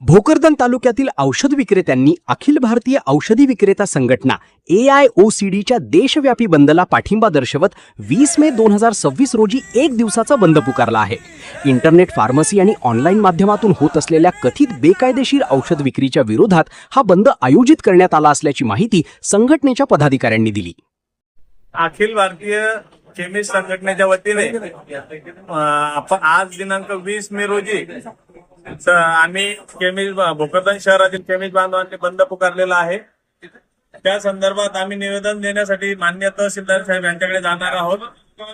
भोकरदन तालुक्यातील औषध विक्रेत्यांनी अखिल भारतीय औषधी विक्रेता संघटना AIOCDच्या देशव्यापी बंदला पाठिंबा दर्शवत 20 मे 2026 रोजी एक दिवसाचा बंद पुकारला आहे। इंटरनेट फार्मसी आणि ऑनलाईन माध्यमातून होत असलेल्या कथित बेकायदेशीर औषध विक्रीच्या विरोधात हा बंद आयोजित करण्यात आला असल्याची माहिती संघटनेच्या पदाधिकाऱ्यांनी दिली। अखिल भारतीय केमिस्ट संघटनेच्या वतीने आपण आज दिनांक 20 मे रोजी आम्ही केमिस्ट भोकरदन शहरातील केमिस्ट बांधवांनी बंद पुकारलेला आहे। त्या संदर्भात आम्ही निवेदन देण्यासाठी माननीय तहसीलदार साहेब यांच्याकडे जाणार आहोत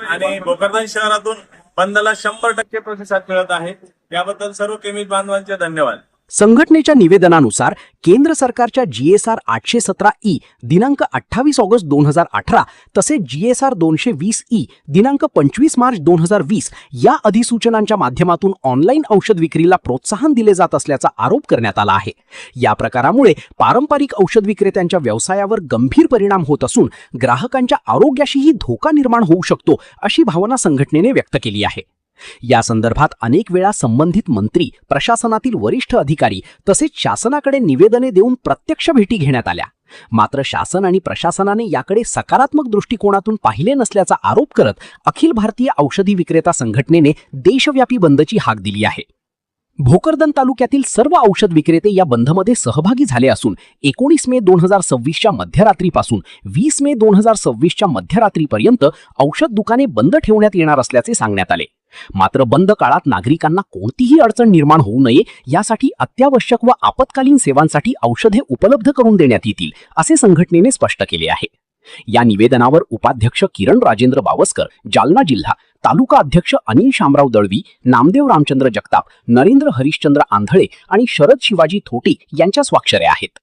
आणि भोकरदन शहरातून बंदला 100% प्रतिसाद मिळत आहे। याबद्दल सर्व केमिस्ट बांधवांचे धन्यवाद। संघटनेच्या निवेदनानुसार केंद्र सरकारच्या GSR 817E दिनांक 28 ऑगस्ट 2018 तसेच GSR 220E दिनांक 25 मार्च 2020 या अधिसूचनांच्या माध्यमातून ऑनलाईन औषध विक्रीला प्रोत्साहन दिले जात असल्याचा आरोप करण्यात आला आहे। या प्रकारामुळे पारंपरिक औषध विक्रेत्यांच्या व्यवसायावर गंभीर परिणाम होत असून ग्राहकांच्या आरोग्याशीही धोका निर्माण होऊ शकतो अशी भावना संघटनेने व्यक्त केली आहे। या संदर्भात अनेक वेळा संबंधित मंत्री, प्रशासनातील वरिष्ठ अधिकारी तसेच शासनाकडे निवेदने देऊन प्रत्यक्ष भेटी घेण्यात आल्या, मात्र शासन आणि प्रशासनाने याकडे सकारात्मक दृष्टिकोनातून पाहिले नसल्याचा आरोप करत अखिल भारतीय औषधी विक्रेता संघटनेने देशव्यापी बंदची हाक दिली आहे। भोकरदन तालुक्यातील सर्व औषध विक्रेते या बंदमध्ये सहभागी झाले असून 19 मे 2026च्या मध्यरात्रीपासून 20 मे 2026च्या मध्यरात्रीपर्यंत औषध दुकाने बंद ठेवण्यात येणार असल्याचे सांगण्यात आले। मात्र बंद काळात नागरिकांना कोणतीही अडचण निर्माण होऊ नये यासाठी अत्यावश्यक व आपत्कालीन सेवांसाठी औषधे उपलब्ध करून देण्यात येतील असे संघटनेने स्पष्ट केले आहे। या निवेदनावर उपाध्यक्ष किरण राजेंद्र बावस्कर, जालना जिल्हा, तालुका अध्यक्ष अनिल शामराव दळवी, नामदेव रामचंद्र जगताप, नरेंद्र हरिश्चंद्र आंधळे आणि शरद शिवाजी थोटी यांच्या स्वाक्षऱ्या आहेत।